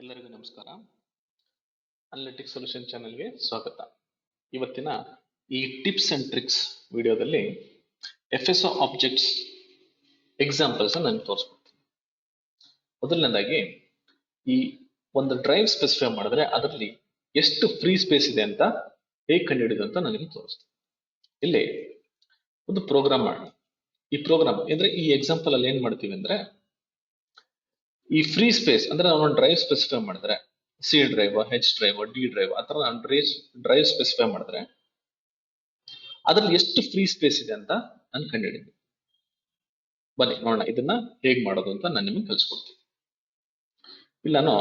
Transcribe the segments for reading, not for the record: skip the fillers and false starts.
ಎಲ್ಲರಿಗೂ ನಮಸ್ಕಾರ. Analytic solution ಚಾನೆಲ್ಗೆ ಸ್ವಾಗತ. ಇವತ್ತಿನ ಈ ಟಿಪ್ಸ್ ಅಂಡ್ ಟ್ರಿಕ್ಸ್ ವಿಡಿಯೋದಲ್ಲಿ FSO ಆಬ್ಜೆಕ್ಟ್ಸ್ ಎಕ್ಸಾಂಪಲ್ಸ್ ನಾನು ತೋರಿಸ್ಕೊಡ್ತೀನಿ. ಮೊದಲನೇದಾಗಿ ಈ ಒಂದು ಡ್ರೈವ್ ಸ್ಪೆಸಿಫೈ ಮಾಡಿದ್ರೆ ಅದರಲ್ಲಿ ಎಷ್ಟು ಫ್ರೀ ಸ್ಪೇಸ್ ಇದೆ ಅಂತ ಹೇಗೆ ಕಂಡುಹಿಡಿದು ಅಂತ ನನಗೆ ತೋರಿಸ್ತೀನಿ. ಇಲ್ಲಿ ಒಂದು ಪ್ರೋಗ್ರಾಮ್ ಮಾಡಿ. ಈ ಪ್ರೋಗ್ರಾಮ್ ಅಂದ್ರೆ ಈ ಎಕ್ಸಾಂಪಲ್ ಅಲ್ಲಿ ಏನ್ ಮಾಡ್ತೀವಿ ಅಂದ್ರೆ ಈ ಫ್ರೀ ಸ್ಪೇಸ್ ಅಂದ್ರೆ ನಾವು ಡ್ರೈವ್ ಸ್ಪೆಸಿಫೈ ಮಾಡಿದ್ರೆ ಸಿ ಡ್ರೈವ್, ಹೆಚ್ ಡ್ರೈವ್, ಡಿ ಡ್ರೈವ್ ಆ ತರ ನಾನು ಡ್ರೈವ್ ಸ್ಪೆಸಿಫೈ ಮಾಡಿದ್ರೆ ಅದ್ರಲ್ಲಿ ಎಷ್ಟು ಫ್ರೀ ಸ್ಪೇಸ್ ಇದೆ ಅಂತ ನಾನು ಕಂಡುಹಿಡಿದ್ವಿ. ಬನ್ನಿ ನೋಡೋಣ ಇದನ್ನ ಹೇಗ್ ಮಾಡೋದು ಅಂತ ನಾನು ನಿಮಗೆ ಕಲಿಸ್ಕೊಡ್ತೀನಿ. ಇಲ್ಲಿ ನಾನು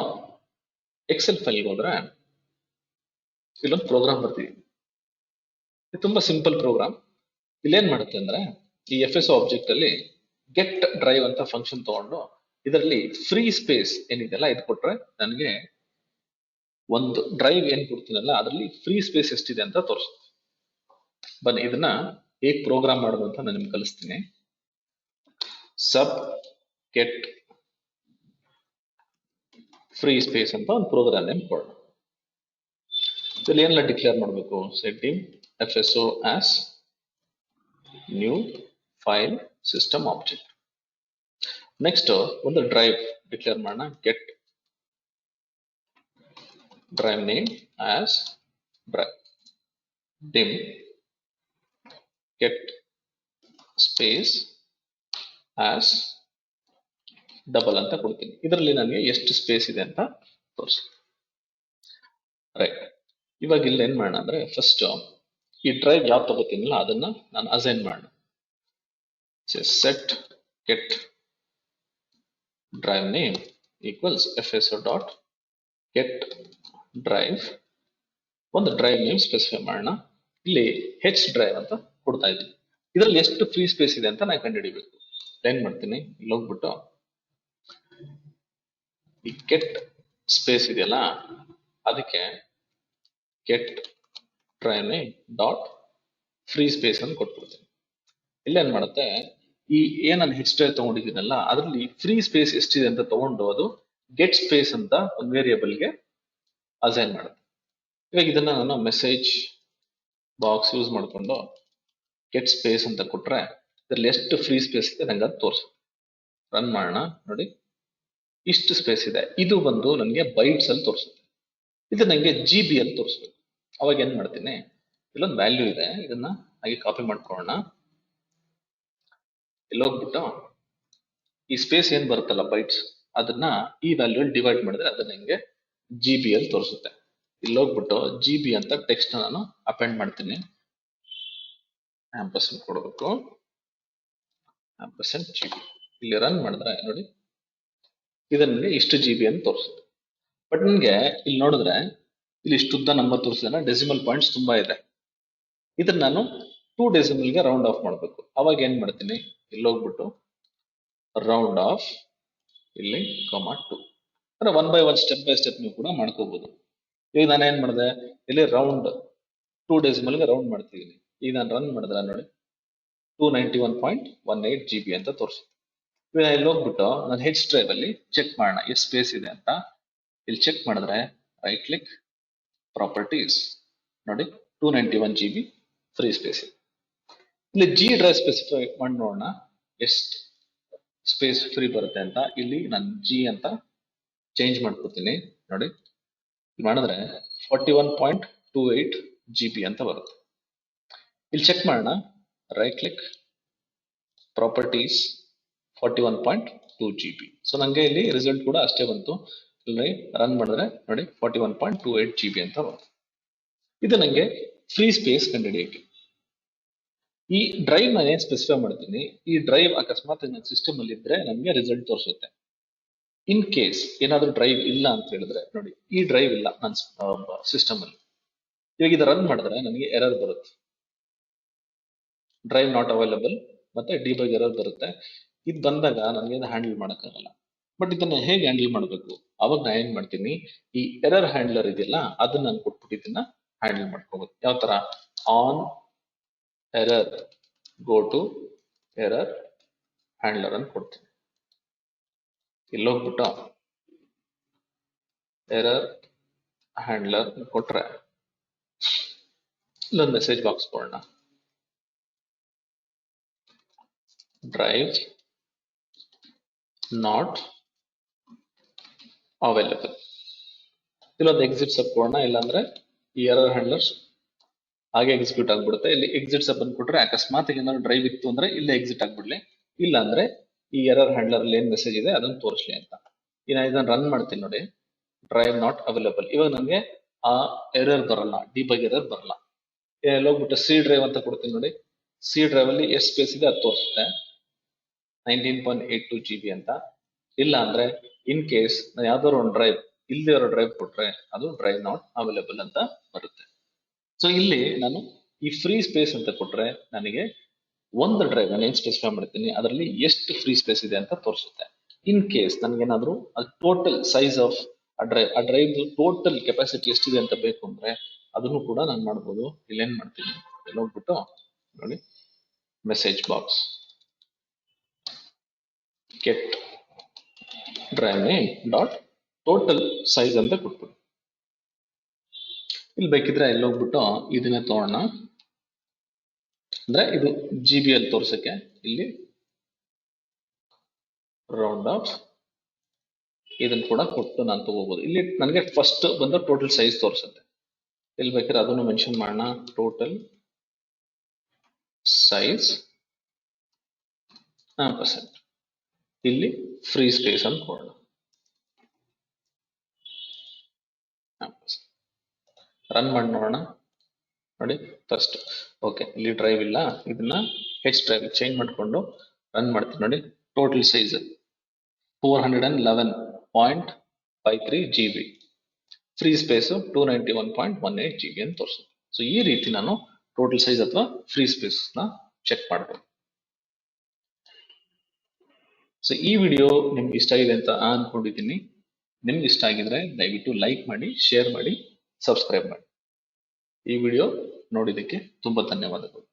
ಎಕ್ಸೆಲ್ ಫೈಲ್ಗೆ ಹೋದ್ರೆ ಇಲ್ಲೊಂದು ಪ್ರೋಗ್ರಾಮ್ ಬರ್ತೀವಿ. ಇದು ತುಂಬಾ ಸಿಂಪಲ್ ಪ್ರೋಗ್ರಾಮ್. ಇಲ್ಲೇನ್ ಮಾಡುತ್ತೆ ಅಂದ್ರೆ ಈ FSO ಆಬ್ಜೆಕ್ಟ್ ಅಲ್ಲಿ ಗೆಟ್ ಡ್ರೈವ್ ಅಂತ ಫಂಕ್ಷನ್ ತಗೊಂಡು ಇದರಲ್ಲಿ ಫ್ರೀ ಸ್ಪೇಸ್ ಏನಿದೆಲ್ಲ ಇದು ಕೊಟ್ರೆ ನನಗೆ ಒಂದು ಡ್ರೈವ್ ಏನ್ ಕೊಡ್ತೀನಲ್ಲ ಅದರಲ್ಲಿ ಫ್ರೀ ಸ್ಪೇಸ್ ಎಷ್ಟಿದೆ ಅಂತ ತೋರಿಸುತ್ತೆ. ಬನ್ನಿ ಇದನ್ನ ಹೇಗ್ ಪ್ರೋಗ್ರಾಮ್ ಮಾಡೋದು ಅಂತ ನಾನು ನಿಮ್ಗೆ ಕಲಿಸ್ತೀನಿ. ಸಬ್ ಗೆಟ್ ಫ್ರೀ ಸ್ಪೇಸ್ ಅಂತ ಒಂದು ಪ್ರೋಗ್ರಾಮ್ ನೇಮ್ ಕೊಡೋಣ. ಇಲ್ಲಿ ಏನೆಲ್ಲ ಡಿಕ್ಲೇರ್ ಮಾಡಬೇಕು? Set in FSO as new file system object. Next ಒಂದು ಡ್ರೈವ್ ಡಿಕ್ಲೇರ್ ಮಾಡೋಣ. Get drive name as drive, dim get space as double ಅಂತ ಕೊಡ್ತೀನಿ. ಇದರಲ್ಲಿ ನನಗೆ ಎಷ್ಟು ಸ್ಪೇಸ್ ಇದೆ ಅಂತ ತೋರಿಸಿ. ರೈಟ್, ಇವಾಗ ಇಲ್ಲಿ ಏನ್ ಮಾಡೋಣ ಅಂದ್ರೆ ಫಸ್ಟ್ ಈ ಡ್ರೈವ್ ಯಾವ ತಗೋತೀನಲ್ಲ ಅದನ್ನ ನಾನು ಅಸೈನ್ ಮಾಡೋಣ. Set get drive name equals FSO dot get drive. ಒಂದು ಡ್ರೈವ್ ನೇಮ್ ಸ್ಪೆಸಿಫೈ ಮಾಡೋಣ. ಇಲ್ಲಿ ಹೆಚ್ ಡ್ರೈವ್ ಅಂತ ಕೊಡ್ತಾ ಇದ್ದೀನಿ. ಇದರಲ್ಲಿ ಎಷ್ಟು ಫ್ರೀ ಸ್ಪೇಸ್ ಇದೆ ಅಂತ ನಾನು ಕಂಡುಹಿಡಿಬೇಕು. ಏನ್ ಮಾಡ್ತೀನಿ, ಇಲ್ಲಿ ಹೋಗ್ಬಿಟ್ಟು ಈ ಗೆಟ್ ಸ್ಪೇಸ್ ಇದೆಯಲ್ಲ ಅದಕ್ಕೆ get drive name dot free space ಅಂತ ಕೊಟ್ಬಿಡ್ತೀನಿ. ಇಲ್ಲೇನ್ ಮಾಡುತ್ತೆ, ಈ ನಾನು ಹೆಚ್ ಡ್ರೈವ್ ತಗೊಂಡಿದ್ದೀನಲ್ಲ ಅದರಲ್ಲಿ ಫ್ರೀ ಸ್ಪೇಸ್ ಎಷ್ಟಿದೆ ಅಂತ ತಗೊಂಡು ಅದು ಗೆಟ್ ಸ್ಪೇಸ್ ಅಂತ ಒಂದು ವೇರಿಯೇಬಲ್ಗೆ ಅಸೈನ್ ಮಾಡುತ್ತೆ. ಇವಾಗ ಇದನ್ನ ನಾನು ಮೆಸೇಜ್ ಬಾಕ್ಸ್ ಯೂಸ್ ಮಾಡಿಕೊಂಡು ಗೆಟ್ ಸ್ಪೇಸ್ ಅಂತ ಕೊಟ್ರೆ ಇದರಲ್ಲಿ ಎಷ್ಟು ಫ್ರೀ ಸ್ಪೇಸ್ ಇದೆ ನಂಗೆ ಅದು ತೋರಿಸುತ್ತೆ. ರನ್ ಮಾಡೋಣ. ನೋಡಿ ಇಷ್ಟು ಸ್ಪೇಸ್ ಇದೆ. ಇದು ಬಂದು ನನಗೆ ಬೈಟ್ಸ್ ಅಲ್ಲಿ ತೋರಿಸುತ್ತೆ. ಇದು ನನಗೆ GB ಅಲ್ಲಿ ತೋರಿಸ್ಬೇಕು. ಅವಾಗ ಏನ್ ಮಾಡ್ತೀನಿ, ಇಲ್ಲೊಂದು ವ್ಯಾಲ್ಯೂ ಇದೆ, ಇದನ್ನ ಹಾಗೆ ಕಾಪಿ ಮಾಡ್ಕೊಳ್ಳೋಣ. ಇಲ್ಲಿ ಹೋಗ್ಬಿಟ್ಟು ಈ ಸ್ಪೇಸ್ ಏನ್ ಬರುತ್ತಲ್ಲ ಬೈಟ್ಸ್ ಅದನ್ನ ಈ ವ್ಯಾಲ್ಯೂ ಅಲ್ಲಿ ಡಿವೈಡ್ ಮಾಡಿದ್ರೆ ಅದು ನನಗೆ GB ಅಲ್ಲಿ ತೋರಿಸುತ್ತೆ. ಇಲ್ಲಿ ಹೋಗ್ಬಿಟ್ಟು GB ಅಂತ ಟೆಕ್ಸ್ಟ್ ನಾನು ಅಪೆಂಡ್ ಮಾಡ್ತೀನಿ. ಆಂಪರ್ಸೆಂಟ್ ಕೊಡಬೇಕು. Ampersand GB. ಇಲ್ಲಿ ರನ್ ಮಾಡಿದ್ರೆ ನೋಡಿ ಇದು ನನಗೆ ಇಷ್ಟು GB ಅಂತ ತೋರಿಸುತ್ತೆ. ಬಟ್ ನನಗೆ ಇಲ್ಲಿ ನೋಡಿದ್ರೆ ಇಲ್ಲಿ ಇಷ್ಟುದ್ದ ನಂಬರ್ ತೋರಿಸಿದ್ರೆ ಡೆಸಿಮಲ್ ಪಾಯಿಂಟ್ಸ್ ತುಂಬಾ ಇದೆ. ಇದನ್ನ ನಾನು 2 ಡೆಸಿಮಲ್ಗೆ ರೌಂಡ್ ಆಫ್ ಮಾಡಬೇಕು. ಅವಾಗ ಏನ್ ಮಾಡ್ತೀನಿ, ಇಲ್ಲಿ ಹೋಗ್ಬಿಟ್ಟು ರೌಂಡ್ ಆಫ್ ಇಲ್ಲಿ 2 ಅಂದ್ರೆ 1 by 1 ಸ್ಟೆಪ್ ಬೈ ಸ್ಟೆಪ್ ನೀವು ಕೂಡ ಮಾಡ್ಕೋಬಹುದು. ಈಗ ನಾನು ಏನ್ ಮಾಡಿದೆ, ಇಲ್ಲಿ ರೌಂಡ್ 2 ಡೆಸಿಮಲ್ಗೆ ರೌಂಡ್ ಮಾಡ್ತಿದ್ದೀನಿ. ಈಗ ನಾನು ರನ್ ಮಾಡಿದ್ರೆ ನೋಡಿ 291.18 GB ಅಂತ ತೋರಿಸುತ್ತೆ. ಈಗ ಇಲ್ಲಿ ಹೋಗ್ಬಿಟ್ಟು ನಾನು ಹೆಚ್ ಡ್ರೈವ್ ಅಲ್ಲಿ ಚೆಕ್ ಮಾಡೋಣ ಎಷ್ಟು ಸ್ಪೇಸ್ ಇದೆ ಅಂತ. ಇಲ್ಲಿ ಚೆಕ್ ಮಾಡಿದ್ರೆ ರೈಟ್ ಕ್ಲಿಕ್ ಪ್ರಾಪರ್ಟೀಸ್ ನೋಡಿ 291 GB ಫ್ರೀ ಸ್ಪೇಸ್ ಇದೆ. ಇಲ್ಲಿ G ಡ್ರೈವ್ ಸ್ಪೆಸಿಫೈ ಮಾಡಿ ನೋಡೋಣ ಎಷ್ಟು ಸ್ಪೇಸ್ ಫ್ರೀ ಬರುತ್ತೆ ಅಂತ. ಇಲ್ಲಿ ನಾನು G ಅಂತ ಚೇಂಜ್ ಮಾಡ್ಕೊತೀನಿ. ನೋಡಿ ಮಾಡಿದ್ರೆ 41.28 GB ಅಂತ ಬರುತ್ತೆ. ಇಲ್ಲಿ ಚೆಕ್ ಮಾಡೋಣ. Right click properties 41.2 GB. So ನಂಗೆ ಇಲ್ಲಿ ರಿಸಲ್ಟ್ ಕೂಡ ಅಷ್ಟೇ ಬಂತು. ಇಲ್ಲಿ ರನ್ ಮಾಡಿದ್ರೆ ನೋಡಿ 41.28 GB ಅಂತ ಬರುತ್ತೆ. ಇದು ನಂಗೆ ಫ್ರೀ ಸ್ಪೇಸ್ ಕಂಡುಹಿಡಿಯಕ್ಕೆ. ಈ ಡ್ರೈವ್ ನಾನು ಏನ್ ಸ್ಪೆಸಿಫೈ ಮಾಡ್ತೀನಿ, ಈ ಡ್ರೈವ್ ಅಕಸ್ಮಾತ್ ನನ್ನ ಸಿಸ್ಟಮ್ ಅಲ್ಲಿ ಇದ್ರೆ ನಮಗೆ ರಿಸಲ್ಟ್ ತೋರಿಸುತ್ತೆ. ಇನ್ ಕೇಸ್ ಏನಾದ್ರೂ ಡ್ರೈವ್ ಇಲ್ಲ ಅಂತ ಹೇಳಿದ್ರೆ ನೋಡಿ ಈ ಡ್ರೈವ್ ಇಲ್ಲ ನನ್ನ ಸಿಸ್ಟಮ್ ಅಲ್ಲಿ. ಇವಾಗ ಇದು ರನ್ ಮಾಡಿದ್ರೆ ನನಗೆ ಎರರ್ ಬರುತ್ತೆ, ಡ್ರೈವ್ ನಾಟ್ ಅವೈಲಬಲ್ ಮತ್ತೆ ಡಿಬಗ್ ಎರರ್ ಬರುತ್ತೆ. ಇದು ಬಂದಾಗ ನನಗೆ ಹ್ಯಾಂಡಲ್ ಮಾಡಕ್ಕಾಗಲ್ಲ. ಬಟ್ ಇದನ್ನ ಹೇಗೆ ಹ್ಯಾಂಡಲ್ ಮಾಡಬೇಕು, ಅವಾಗ ನಾನು ಏನ್ ಮಾಡ್ತೀನಿ, ಈ ಎರರ್ ಹ್ಯಾಂಡ್ಲರ್ ಇದೆಯಲ್ಲ ಅದನ್ನ ನಾನು ಕೊಟ್ಬಿಟ್ಟು ಇದನ್ನ ಹ್ಯಾಂಡಲ್ ಮಾಡ್ಕೋಬಹುದು. ಯಾವ ತರ, on error go to error handler ಅಂತ ಕೊಡ್ತೀನಿ. ಇಲ್ಲಿ ಹೋಗ್ಬಿಟ್ಟು ಎರರ್ ಹ್ಯಾಂಡ್ಲರ್ ಕೊಟ್ರೆ ಇಲ್ಲೊಂದು ಮೆಸೇಜ್ ಬಾಕ್ಸ್ ಕೊಡೋಣ. Drive not available. ಇಲ್ಲೊಂದು ಎಕ್ಸಿಟ್ ಸಬ್ ಕೊಡೋಣ, ಇಲ್ಲಾಂದ್ರೆ ಈ ಎರರ್ ಹ್ಯಾಂಡ್ಲರ್ಸ್ ಹಾಗೆ ಎಕ್ಸಿಕ್ಯೂಟ್ ಆಗ್ಬಿಡುತ್ತೆ. ಇಲ್ಲಿ ಎಕ್ಸಿಟ್ ಸಬ್ ಅನ್ನು ಕೊಟ್ರೆ ಅಕಸ್ಮಾತ್ ಏನಾದ್ರು ಡ್ರೈವ್ ಇತ್ತು ಅಂದ್ರೆ ಇಲ್ಲೇ ಎಕ್ಸಿಟ್ ಆಗ್ಬಿಡ್ಲಿ, ಇಲ್ಲ ಅಂದ್ರೆ ಈ ಎರರ್ ಹ್ಯಾಂಡ್ಲರ್ ಅಲ್ಲಿ ಏನ್ ಮೆಸೇಜ್ ಇದೆ ಅದನ್ನ ತೋರಿಸ್ಲಿ ಅಂತ. ಈಗ ಇದನ್ನ ರನ್ ಮಾಡ್ತೀನಿ ನೋಡಿ, ಡ್ರೈವ್ ನಾಟ್ ಅವೈಲೇಬಲ್. ಇವಾಗ ನನಗೆ ಆ ಎರರ್ ಬರಲ್ಲ, ಡಿಬಗ್ ಎರರ್ ಬರಲ್ಲ. ಹೋಗ್ಬಿಟ್ಟು ಸಿ ಡ್ರೈವ್ ಅಂತ ಕೊಡ್ತೀನಿ ನೋಡಿ, ಸಿ ಡ್ರೈವ್ ಅಲ್ಲಿ ಎಷ್ಟು ಸ್ಪೇಸ್ ಇದೆ ಅದು ತೋರಿಸುತ್ತೆ, 19.82 GB ಅಂತ. ಇಲ್ಲ ಅಂದ್ರೆ ಇನ್ ಕೇಸ್ ನಾನು ಯಾವ್ದಾದ್ರು ಒಂದು ಡ್ರೈವ್ ಇಲ್ಲದೆ ಇರೋ ಡ್ರೈವ್ ಕೊಟ್ರೆ ಅದು ಡ್ರೈವ್ ನಾಟ್ ಅವೈಲೇಬಲ್ ಅಂತ ಬರುತ್ತೆ. ಸೊ ಇಲ್ಲಿ ನಾನು ಈ ಫ್ರೀ ಸ್ಪೇಸ್ ಅಂತ ಕೊಟ್ರೆ ನನಗೆ ಒಂದು ಡ್ರೈವ್ ನಾನು ಏನ್ ಸ್ಪೆಸಿಫೈ ಮಾಡ್ತೀನಿ ಅದರಲ್ಲಿ ಎಷ್ಟು ಫ್ರೀ ಸ್ಪೇಸ್ ಇದೆ ಅಂತ ತೋರಿಸುತ್ತೆ. ಇನ್ ಕೇಸ್ ನನಗೇನಾದ್ರು ಟೋಟಲ್ ಸೈಜ್ ಆಫ್ ಆ ಡ್ರೈವ್ ಟೋಟಲ್ ಕೆಪಾಸಿಟಿ ಎಷ್ಟಿದೆ ಅಂತ ಬೇಕು ಅಂದ್ರೆ ಅದನ್ನು ಕೂಡ ನಾನು ಮಾಡ್ಬೋದು. ಇಲ್ಲಿ ಏನ್ ಮಾಡ್ತೀನಿ, ಇಲ್ಲಿ ಹೋಗ್ಬಿಟ್ಟು ನೋಡಿ, message box get drive name dot total size ಅಂತ ಕೊಟ್ಬಿಡು. ಇಲ್ಲಿ ಬೇಕಿದ್ರೆ ಇಲ್ಲಿ ಹೋಗ್ಬಿಟ್ಟು ಇದನ್ನ ತಗೋಣ, ಅಂದ್ರೆ ಇದು GB ಅಲ್ಲಿ ತೋರ್ಸಕ್ಕೆ ಇಲ್ಲಿ ರೌಂಡ್ ಆಫ್ ಇದನ್ನ ಕೂಡ ಕೊಟ್ಟು ನಾನು ತಗೋಬಹುದು. ಇಲ್ಲಿ ನನಗೆ ಫಸ್ಟ್ ಬಂದ ಟೋಟಲ್ ಸೈಜ್ ತೋರಿಸುತ್ತೆ. ಇಲ್ಲಿ ಬೇಕಾದ್ರೆ ಅದನ್ನು ಮೆನ್ಷನ್ ಮಾಡೋಣ, ಟೋಟಲ್ ಸೈಜ್ %. ಇಲ್ಲಿ ಫ್ರೀ ಸ್ಪೇಸ್ ಅಂತ ಕೊಡೋಣ, ರನ್ ಮಾಡಿ ನೋಡೋಣ. ನೋಡಿ ಫಸ್ಟ್ ಓಕೆ, ಇಲ್ಲಿ ಡ್ರೈವ್ ಇಲ್ಲ, ಇದನ್ನ ಹೆಚ್ ಡ್ರೈವ್ ಚೇಂಜ್ ಮಾಡಿಕೊಂಡು ರನ್ ಮಾಡ್ತೀನಿ ನೋಡಿ. Total size 411.53 GB, free space 291.18 GB ಅಂತ ತೋರಿಸುತ್ತೆ. ಸೊ ಈ ರೀತಿ ನಾನು ಟೋಟಲ್ ಸೈಜ್ ಅಥವಾ ಫ್ರೀ ಸ್ಪೇಸ್ ನ ಚೆಕ್ ಮಾಡಬಹುದು. ಸೊ ಈ ವಿಡಿಯೋ ನಿಮ್ಗೆ ಇಷ್ಟ ಆಗಿದೆ ಅಂತ ಅನ್ಕೊಂಡಿದ್ದೀನಿ. ನಿಮ್ಗೆ ಇಷ್ಟ ಆಗಿದ್ರೆ ದಯವಿಟ್ಟು ಲೈಕ್ ಮಾಡಿ, ಶೇರ್ ಮಾಡಿ, ಸಬ್ಸ್ಕ್ರೈಬ್ ಮಾಡಿ. ಈ ವಿಡಿಯೋ ನೋಡಿದ್ದಕ್ಕೆ ತುಂಬಾ ಧನ್ಯವಾದಗಳು.